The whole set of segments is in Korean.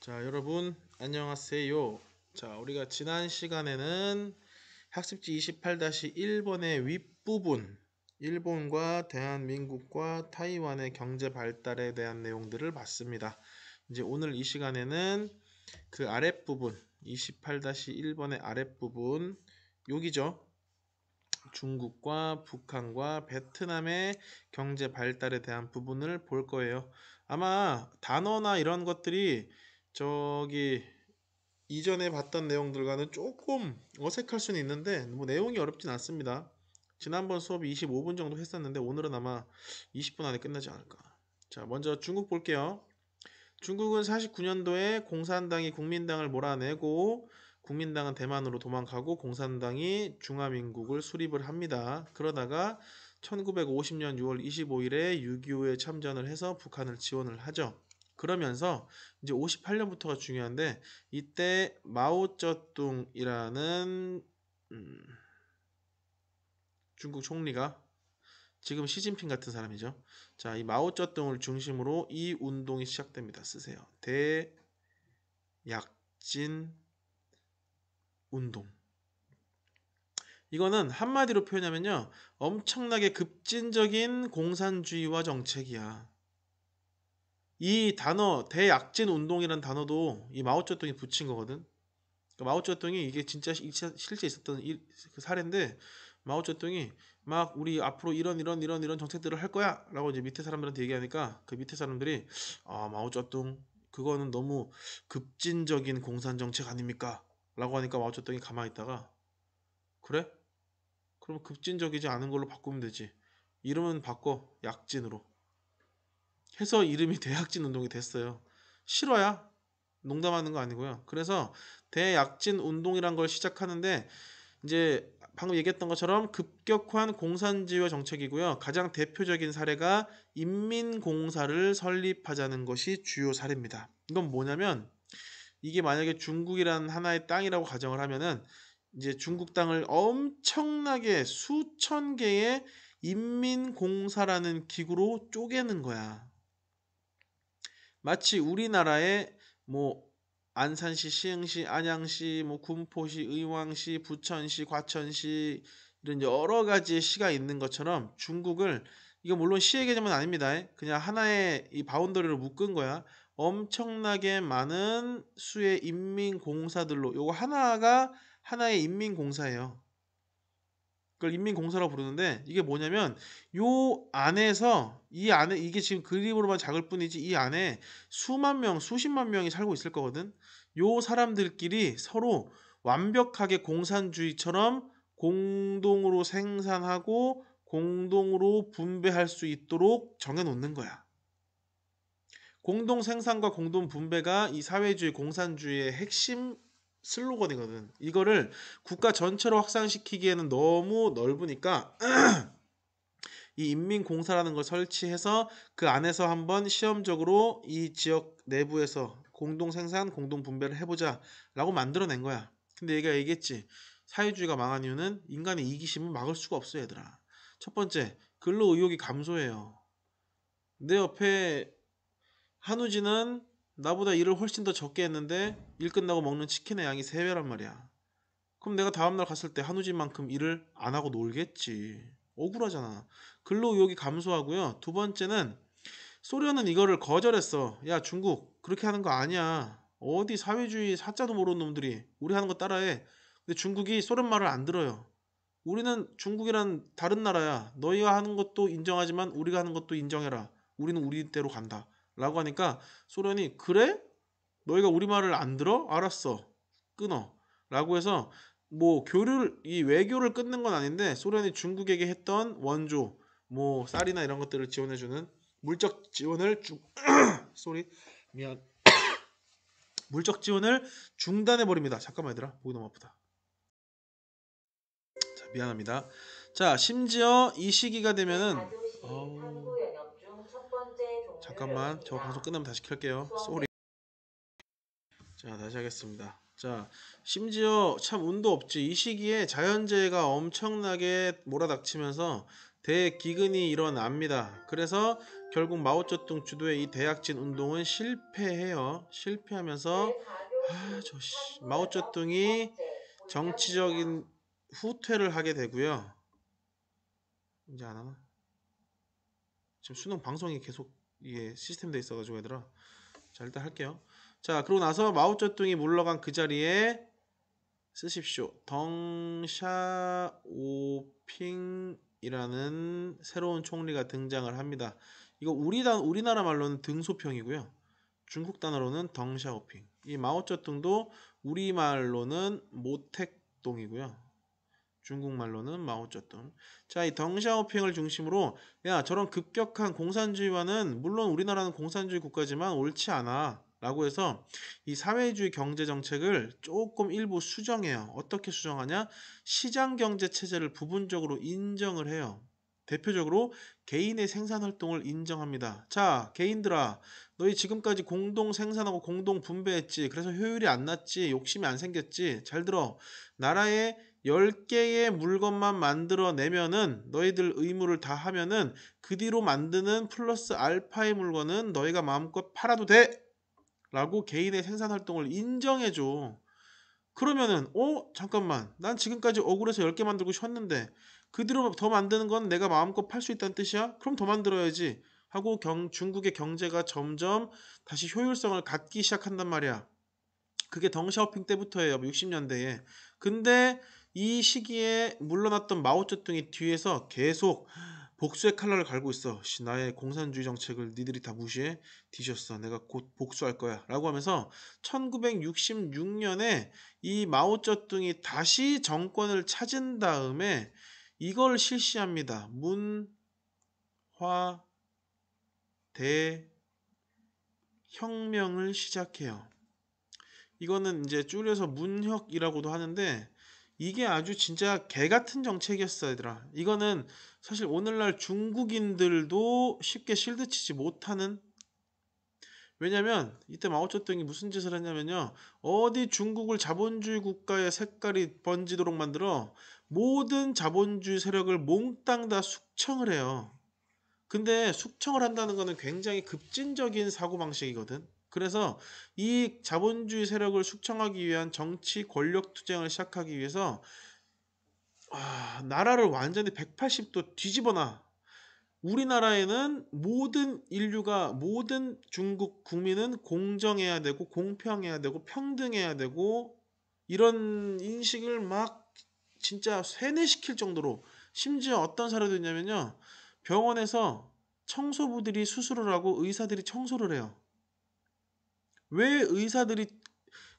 자, 여러분 안녕하세요. 자, 우리가 지난 시간에는 학습지 28-1번의 윗부분, 일본과 대한민국과 타이완의 경제 발달에 대한 내용들을 봤습니다. 이제 오늘 이 시간에는 그 아랫부분, 28-1번의 아랫부분, 여기죠. 중국과 북한과 베트남의 경제 발달에 대한 부분을 볼 거예요. 아마 단어나 이런 것들이 저기 이전에 봤던 내용들과는 조금 어색할 수는 있는데 뭐 내용이 어렵진 않습니다. 지난번 수업이 25분 정도 했었는데 오늘은 아마 20분 안에 끝나지 않을까. 자, 먼저 중국 볼게요. 중국은 49년도에 공산당이 국민당을 몰아내고 국민당은 대만으로 도망가고 공산당이 중화민국을 수립을 합니다. 그러다가 1950년 6월 25일에 6.25에 참전을 해서 북한을 지원을 하죠. 그러면서 이제 58년부터가 중요한데 이때 마오쩌둥이라는 중국 총리가 지금 시진핑 같은 사람이죠. 자, 이 마오쩌둥을 중심으로 이 운동이 시작됩니다. 쓰세요. 대약진 운동. 이거는 한마디로 표현하면요, 엄청나게 급진적인 공산주의와 정책이야. 이 단어 대약진 운동이라는 단어도 이 마오쩌둥이 붙인 거거든. 그러니까 마오쩌둥이 이게 진짜 실제 있었던 그 사례인데, 마오쩌둥이 막 우리 앞으로 이런 정책들을 할 거야 라고 이제 밑에 사람들한테 얘기하니까 그 밑에 사람들이 마오쩌둥 그거는 너무 급진적인 공산 정책 아닙니까 라고 하니까 마오쩌둥이 가만히 있다가 그래? 그럼 급진적이지 않은 걸로 바꾸면 되지. 이름은 바꿔 약진으로 해서 이름이 대약진 운동이 됐어요. 실화야. 농담하는 거 아니고요. 그래서 대약진 운동이란 걸 시작하는데 이제 방금 얘기했던 것처럼 급격한 공산주의와 정책이고요. 가장 대표적인 사례가 인민공사를 설립하자는 것이 주요 사례입니다. 이건 뭐냐면 이게 만약에 중국이라는 하나의 땅이라고 가정을 하면은 이제 중국 땅을 엄청나게 수천 개의 인민공사라는 기구로 쪼개는 거야. 마치 우리나라의 뭐 안산시, 시흥시, 안양시, 뭐 군포시, 의왕시, 부천시, 과천시 이런 여러 가지의 시가 있는 것처럼 중국을 이거 물론 시의 개념은 아닙니다. 그냥 하나의 이 바운더리로 묶은 거야. 엄청나게 많은 수의 인민공사들로 요거 하나가 하나의 인민공사예요. 그걸 인민공사라고 부르는데 이게 뭐냐면 요 안에서 이 안에 이게 지금 그림으로만 작을 뿐이지 이 안에 수만 명, 수십만 명이 살고 있을 거거든. 요 사람들끼리 서로 완벽하게 공산주의처럼 공동으로 생산하고 공동으로 분배할 수 있도록 정해 놓는 거야. 공동 생산과 공동 분배가 이 사회주의 공산주의의 핵심 슬로건이거든. 이거를 국가 전체로 확산시키기에는 너무 넓으니까 이 인민공사라는 걸 설치해서 그 안에서 한번 시험적으로 이 지역 내부에서 공동 생산, 공동 분배를 해보자 라고 만들어낸 거야. 근데 얘가 얘기했지. 사회주의가 망한 이유는 인간의 이기심을 막을 수가 없어 얘들아. 첫 번째, 근로 의욕이 감소해요. 내 옆에 한우진은 나보다 일을 훨씬 더 적게 했는데 일 끝나고 먹는 치킨의 양이 3배란 말이야. 그럼 내가 다음날 갔을 때 한우진만큼 일을 안 하고 놀겠지. 억울하잖아. 근로의욕이 감소하고요. 두 번째는 소련은 이거를 거절했어. 야, 중국 그렇게 하는 거 아니야. 어디 사회주의 사자도 모르는 놈들이 우리 하는 거 따라해. 근데 중국이 소련 말을 안 들어요. 우리는 중국이란 다른 나라야. 너희가 하는 것도 인정하지만 우리가 하는 것도 인정해라. 우리는 우리대로 간다. 라고 하니까 소련이 그래? 너희가 우리 말을 안 들어? 알았어. 끊어. 라고 해서 뭐 교류를 이 외교를 끊는 건 아닌데 소련이 중국에게 했던 원조 뭐 쌀이나 이런 것들을 지원해주는 물적 지원을 쏘리 미안 물적 지원을 중단해 버립니다. 잠깐만 얘들아 목이 너무 아프다. 자, 미안합니다. 자, 심지어 이 시기가 되면은 잠깐만 저 방송 끝나면 다시 켤게요. 쏘리. 자, 다시 하겠습니다. 자, 심지어 참 운도 없지. 이 시기에 자연재해가 엄청나게 몰아닥치면서 대기근이 일어납니다. 그래서 결국 마오쩌둥 주도의 이 대약진 운동은 실패해요. 실패하면서 마오쩌둥이 정치적인 후퇴를 하게 되고요. 이제 안 하나? 지금 수능 방송이 계속 이게 시스템돼 있어가지고 얘들아. 자, 일단 할게요. 자, 그러고 나서 마오쩌둥이 물러간 그 자리에 쓰십시오. 덩샤오핑이라는 새로운 총리가 등장을 합니다. 이거 우리나라 말로는 등소평이고요. 중국 단어로는 덩샤오핑. 이 마오쩌둥도 우리말로는 모택동이고요. 중국말로는 마오쩌둥. 자, 이 덩샤오핑을 중심으로 야, 저런 급격한 공산주의와는 물론 우리나라는 공산주의 국가지만 옳지 않아 라고 해서 이 사회주의 경제 정책을 조금 일부 수정해요. 어떻게 수정하냐? 시장 경제 체제를 부분적으로 인정을 해요. 대표적으로 개인의 생산 활동을 인정합니다. 자, 개인들아, 너희 지금까지 공동 생산하고 공동 분배했지. 그래서 효율이 안 났지. 욕심이 안 생겼지. 잘 들어. 나라에 10개의 물건만 만들어내면은 너희들 의무를 다 하면은 그 뒤로 만드는 플러스 알파의 물건은 너희가 마음껏 팔아도 돼! 라고 개인의 생산 활동을 인정해줘. 그러면은 잠깐만, 난 지금까지 억울해서 10개 만들고 쉬었는데 그 뒤로 더 만드는 건 내가 마음껏 팔 수 있다는 뜻이야? 그럼 더 만들어야지 하고 중국의 경제가 점점 다시 효율성을 갖기 시작한단 말이야. 그게 덩샤오핑 때부터예요. 60년대에. 근데 이 시기에 물러났던 마오쩌둥이 뒤에서 계속 복수의 칼날을 갈고 있어. 나의 공산주의 정책을 니들이 다 무시해? 뒤졌어. 내가 곧 복수할 거야. 라고 하면서 1966년에 이 마오쩌둥이 다시 정권을 찾은 다음에 이걸 실시합니다. 문화대혁명을 시작해요. 이거는 이제 줄여서 문혁이라고도 하는데 이게 아주 진짜 개 같은 정책이었어, 얘들아. 이거는 사실 오늘날 중국인들도 쉽게 실드치지 못하는. 왜냐면 이때 마오쩌둥이 무슨 짓을 했냐면요. 어디 중국을 자본주의 국가의 색깔이 번지도록 만들어 모든 자본주의 세력을 몽땅 다 숙청을 해요. 근데 숙청을 한다는 거는 굉장히 급진적인 사고방식이거든. 그래서 이 자본주의 세력을 숙청하기 위한 정치 권력 투쟁을 시작하기 위해서 나라를 완전히 180도 뒤집어놔. 우리나라에는 모든 인류가 모든 중국 국민은 공정해야 되고 공평해야 되고 평등해야 되고 이런 인식을 막 진짜 세뇌시킬 정도로 심지어 어떤 사례도 있냐면요. 병원에서 청소부들이 수술을 하고 의사들이 청소를 해요. 왜 의사들이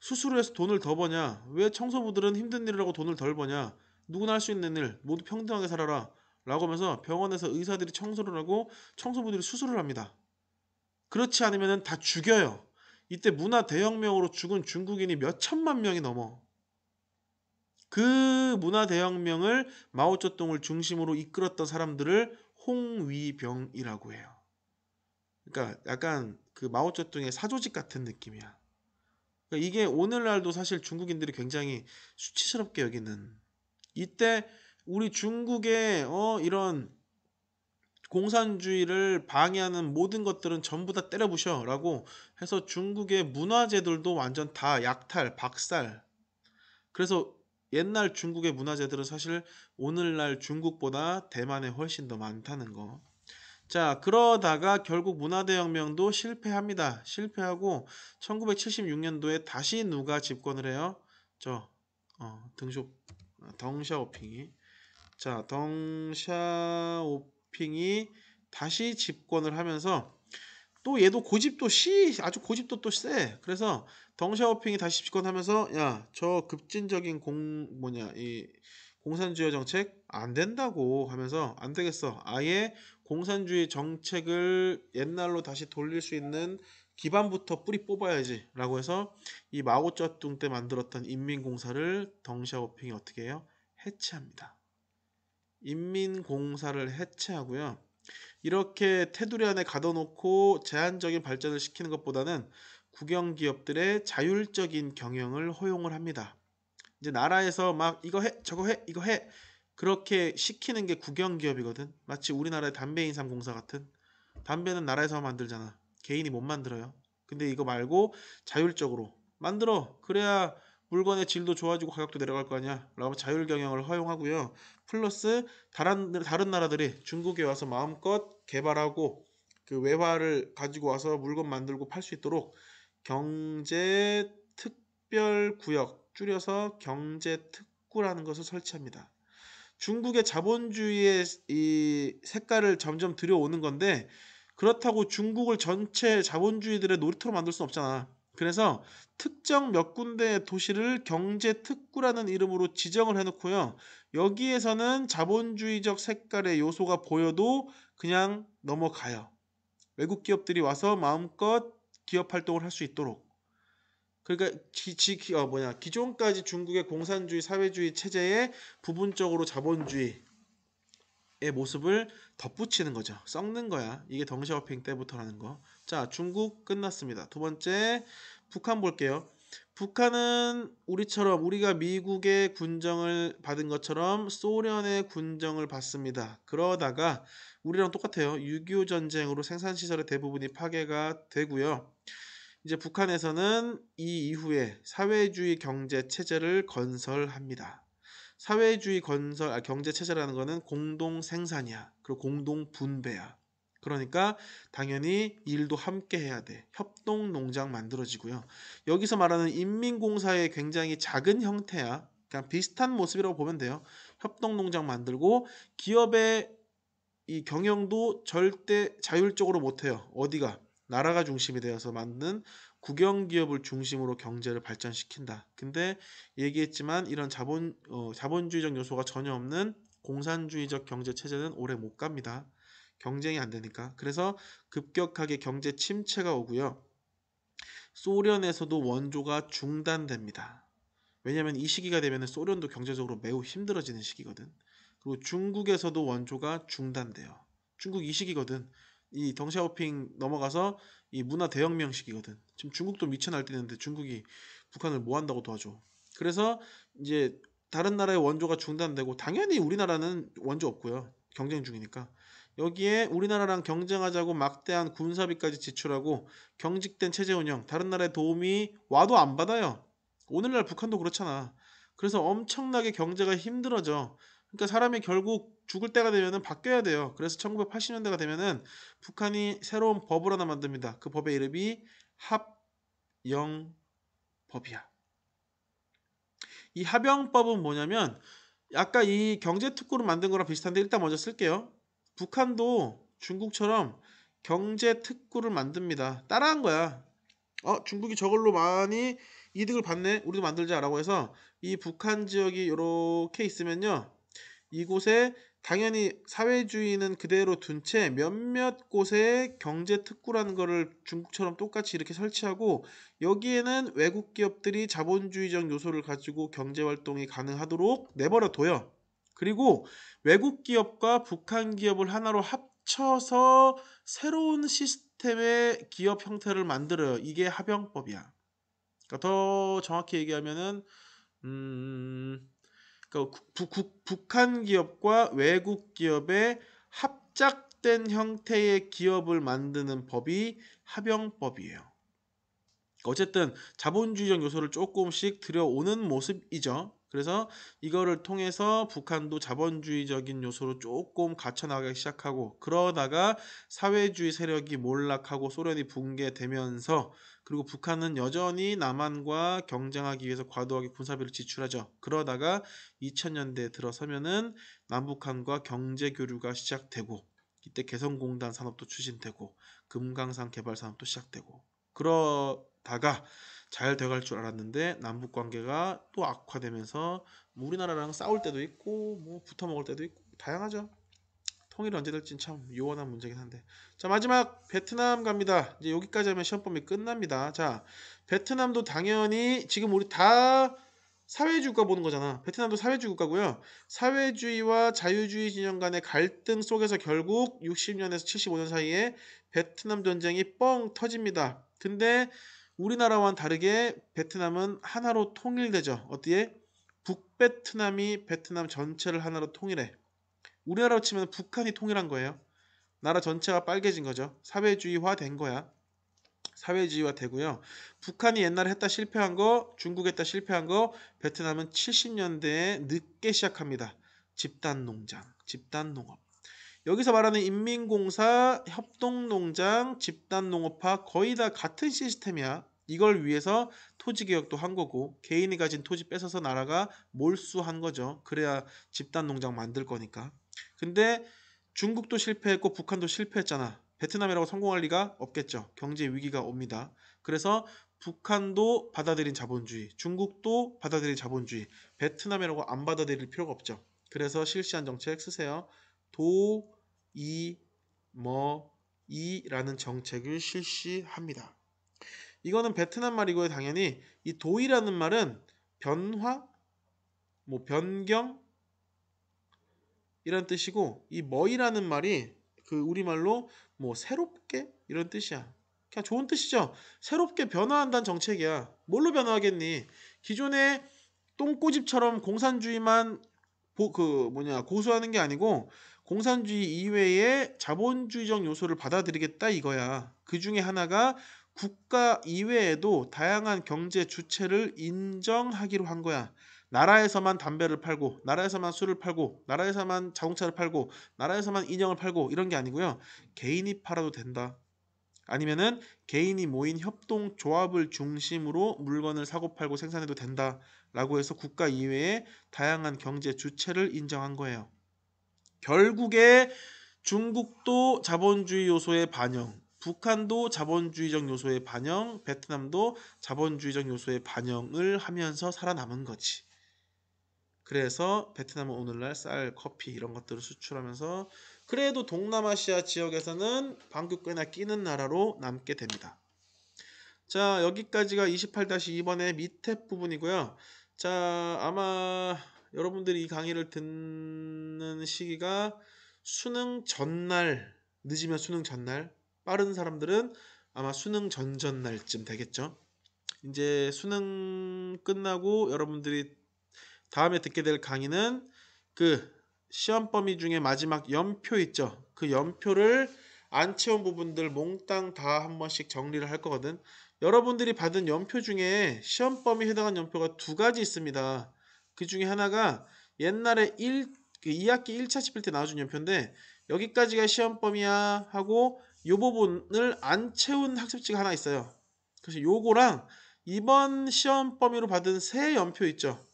수술을 해서 돈을 더 버냐? 왜 청소부들은 힘든 일을 하고 돈을 덜 버냐? 누구나 할 수 있는 일 모두 평등하게 살아라 라고 하면서 병원에서 의사들이 청소를 하고 청소부들이 수술을 합니다. 그렇지 않으면 다 죽여요. 이때 문화 대혁명으로 죽은 중국인이 몇 천만 명이 넘어. 그 문화 대혁명을 마오쩌둥을 중심으로 이끌었던 사람들을 홍위병이라고 해요. 그러니까 약간 그 마오쩌둥의 사조직 같은 느낌이야. 그러니까 이게 오늘날도 사실 중국인들이 굉장히 수치스럽게 여기는 이때 우리 중국의 이런 공산주의를 방해하는 모든 것들은 전부 다 때려부셔 라고 해서 중국의 문화재들도 완전 다 약탈, 박살. 그래서 옛날 중국의 문화재들은 사실 오늘날 중국보다 대만에 훨씬 더 많다는 거. 자, 그러다가 결국 문화대혁명도 실패합니다. 실패하고 1976년도에 다시 누가 집권을 해요? 덩샤오핑이. 자, 덩샤오핑이 다시 집권을 하면서 또 얘도 고집도 아주 고집도 또 세. 그래서 덩샤오핑이 다시 집권하면서 야, 저 급진적인 이 공산주의 정책 안 된다고 하면서 안 되겠어. 아예 공산주의 정책을 옛날로 다시 돌릴 수 있는 기반부터 뿌리 뽑아야지 라고 해서 이 마오쩌둥 때 만들었던 인민공사를 덩샤오핑이 어떻게 해요? 해체합니다. 인민공사를 해체하고요. 이렇게 테두리 안에 가둬놓고 제한적인 발전을 시키는 것보다는 국영기업들의 자율적인 경영을 허용을 합니다. 이제 나라에서 막 이거 해 저거 해 이거 해 그렇게 시키는 게 국영기업이거든. 마치 우리나라의 담배인삼공사 같은. 담배는 나라에서 만들잖아. 개인이 못 만들어요. 근데 이거 말고 자율적으로 만들어. 그래야 물건의 질도 좋아지고 가격도 내려갈 거 아니야. 라고 자율 경영을 허용하고요. 플러스 다른 나라들이 중국에 와서 마음껏 개발하고 그 외화를 가지고 와서 물건 만들고 팔 수 있도록 경제 특별 구역, 줄여서 경제 특구라는 것을 설치합니다. 중국의 자본주의의 이 색깔을 점점 들여오는 건데, 그렇다고 중국을 전체 자본주의들의 놀이터로 만들 수는 없잖아. 그래서 특정 몇 군데의 도시를 경제 특구라는 이름으로 지정을 해놓고요. 여기에서는 자본주의적 색깔의 요소가 보여도 그냥 넘어가요. 외국 기업들이 와서 마음껏 기업 활동을 할 수 있도록. 그러니까 기존까지 중국의 공산주의 사회주의 체제에 부분적으로 자본주의의 모습을 덧붙이는 거죠. 섞는 거야. 이게 덩샤오핑 때부터라는 거. 자, 중국 끝났습니다. 두 번째, 북한 볼게요. 북한은 우리처럼, 우리가 미국의 군정을 받은 것처럼 소련의 군정을 받습니다. 그러다가 우리랑 똑같아요. 6.25 전쟁으로 생산시설의 대부분이 파괴가 되고요. 이제 북한에서는 이 이후에 사회주의 경제 체제를 건설합니다. 사회주의 경제 체제라는 거는 공동 생산이야. 그리고 공동 분배야. 그러니까 당연히 일도 함께 해야 돼. 협동 농장 만들어지고요. 여기서 말하는 인민공사의 굉장히 작은 형태야. 그냥 비슷한 모습이라고 보면 돼요. 협동 농장 만들고 기업의 이 경영도 절대 자율적으로 못해요. 어디가? 나라가 중심이 되어서 만든 국영기업을 중심으로 경제를 발전시킨다. 근데 얘기했지만 이런 자본주의적 요소가 전혀 없는 공산주의적 경제 체제는 오래 못 갑니다. 경쟁이 안 되니까. 그래서 급격하게 경제 침체가 오고요. 소련에서도 원조가 중단됩니다. 왜냐하면 이 시기가 되면 소련도 경제적으로 매우 힘들어지는 시기거든. 그리고 중국에서도 원조가 중단돼요. 중국 이 시기거든. 이 덩샤오핑 넘어가서 이 문화 대혁명 시기거든. 지금 중국도 미쳐 날뛰는데 중국이 북한을 뭐 한다고 도와줘. 그래서 이제 다른 나라의 원조가 중단되고 당연히 우리나라는 원조 없고요. 경쟁 중이니까. 여기에 우리나라랑 경쟁하자고 막대한 군사비까지 지출하고 경직된 체제 운영, 다른 나라의 도움이 와도 안 받아요. 오늘날 북한도 그렇잖아. 그래서 엄청나게 경제가 힘들어져. 그러니까 사람이 결국 죽을 때가 되면은 바뀌어야 돼요. 그래서 1980년대가 되면은 북한이 새로운 법을 하나 만듭니다. 그 법의 이름이 합영법이야. 이 합영법은 뭐냐면 아까 이 경제특구를 만든 거랑 비슷한데 일단 먼저 쓸게요. 북한도 중국처럼 경제특구를 만듭니다. 따라한 거야. 중국이 저걸로 많이 이득을 받네. 우리도 만들자라고 해서 이 북한 지역이 이렇게 있으면요. 이곳에 당연히 사회주의는 그대로 둔 채 몇몇 곳에 경제특구라는 거를 중국처럼 똑같이 이렇게 설치하고 여기에는 외국 기업들이 자본주의적 요소를 가지고 경제활동이 가능하도록 내버려 둬요. 그리고 외국 기업과 북한 기업을 하나로 합쳐서 새로운 시스템의 기업 형태를 만들어요. 이게 합영법이야. 그러니까 더 정확히 얘기하면은 그러니까 북한 기업과 외국 기업의 합작된 형태의 기업을 만드는 법이 합영법이에요. 어쨌든 자본주의적 요소를 조금씩 들여오는 모습이죠. 그래서 이거를 통해서 북한도 자본주의적인 요소로 조금 갖춰나가기 시작하고 그러다가 사회주의 세력이 몰락하고 소련이 붕괴되면서 그리고 북한은 여전히 남한과 경쟁하기 위해서 과도하게 군사비를 지출하죠. 그러다가 2000년대에 들어서면은 남북한과 경제 교류가 시작되고 이때 개성공단 산업도 추진되고 금강산 개발 산업도 시작되고 그러다가 잘 돼갈 줄 알았는데 남북 관계가 또 악화되면서 뭐 우리나라랑 싸울 때도 있고 뭐 붙어 먹을 때도 있고 다양하죠. 통일이 언제 될진 참 요원한 문제긴 한데. 자, 마지막 베트남 갑니다. 이제 여기까지 하면 시험 범위 끝납니다. 자, 베트남도 당연히 지금 우리 다 사회주의 국가 보는 거잖아. 베트남도 사회주의 국가고요. 사회주의와 자유주의 진영 간의 갈등 속에서 결국 60년에서 75년 사이에 베트남 전쟁이 뻥 터집니다. 근데 우리나라와는 다르게 베트남은 하나로 통일되죠. 어디에? 북베트남이 베트남 전체를 하나로 통일해. 우리나라로 치면 북한이 통일한 거예요. 나라 전체가 빨개진 거죠. 사회주의화 된 거야. 사회주의화 되고요. 북한이 옛날에 했다 실패한 거, 중국 했다 실패한 거, 베트남은 70년대에 늦게 시작합니다. 집단농장, 집단농업. 여기서 말하는 인민공사, 협동농장, 집단농업화 거의 다 같은 시스템이야. 이걸 위해서 토지개혁도 한 거고 개인이 가진 토지 뺏어서 나라가 몰수한 거죠. 그래야 집단농장 만들 거니까. 근데 중국도 실패했고 북한도 실패했잖아. 베트남이라고 성공할 리가 없겠죠. 경제 위기가 옵니다. 그래서 북한도 받아들인 자본주의, 중국도 받아들인 자본주의, 베트남이라고 안 받아들일 필요가 없죠. 그래서 실시한 정책 쓰세요. 도, 이, 뭐, 이라는 정책을 실시합니다. 이거는 베트남 말이고요. 당연히 이 도이라는 말은 변화, 뭐 변경 이런 뜻이고 이 뭐이라는 말이 그 우리말로 뭐 새롭게 이런 뜻이야. 그냥 좋은 뜻이죠. 새롭게 변화한다는 정책이야. 뭘로 변화하겠니? 기존의 똥꼬집처럼 공산주의만 고수하는 게 아니고 공산주의 이외에 자본주의적 요소를 받아들이겠다 이거야. 그 중에 하나가 국가 이외에도 다양한 경제 주체를 인정하기로 한 거야. 나라에서만 담배를 팔고, 나라에서만 술을 팔고, 나라에서만 자동차를 팔고, 나라에서만 인형을 팔고 이런 게 아니고요. 개인이 팔아도 된다. 아니면은 개인이 모인 협동조합을 중심으로 물건을 사고 팔고 생산해도 된다라고 해서 국가 이외에 다양한 경제 주체를 인정한 거예요. 결국에 중국도 자본주의 요소의 반영, 북한도 자본주의적 요소의 반영, 베트남도 자본주의적 요소의 반영을 하면서 살아남은 거지. 그래서 베트남은 오늘날 쌀, 커피 이런 것들을 수출하면서 그래도 동남아시아 지역에서는 방귀 꽤나 끼는 나라로 남게 됩니다. 자, 여기까지가 28-2번의 밑에 부분이고요. 자, 아마 여러분들이 이 강의를 듣는 시기가 수능 전날, 늦으면 수능 전날, 빠른 사람들은 아마 수능 전전날쯤 되겠죠. 이제 수능 끝나고 여러분들이 다음에 듣게 될 강의는 그 시험 범위 중에 마지막 연표 있죠. 그 연표를 안 채운 부분들 몽땅 다 한 번씩 정리를 할 거거든. 여러분들이 받은 연표 중에 시험 범위에 해당하는 연표가 두 가지 있습니다. 그 중에 하나가 옛날에 2학기 1차 씹을 때 나와준 연표인데 여기까지가 시험 범위야 하고 이 부분을 안 채운 학습지가 하나 있어요. 그래서 요거랑 이번 시험 범위로 받은 새 연표 있죠.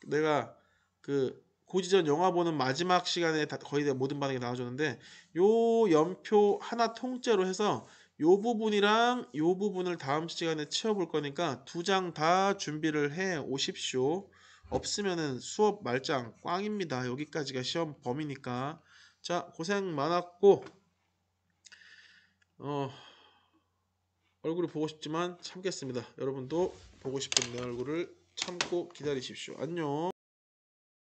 내가 그 고지전 영화 보는 마지막 시간에 거의 다 모든 반응이 나와줬는데 요 연표 하나 통째로 해서 요 부분이랑 요 부분을 다음 시간에 채워볼 거니까 두 장 다 준비를 해 오십시오. 없으면은 수업 말짱 꽝입니다. 여기까지가 시험 범위니까. 자, 고생 많았고 얼굴이 보고 싶지만 참겠습니다. 여러분도 보고 싶은 내 얼굴을 참고 기다리십시오. 안녕.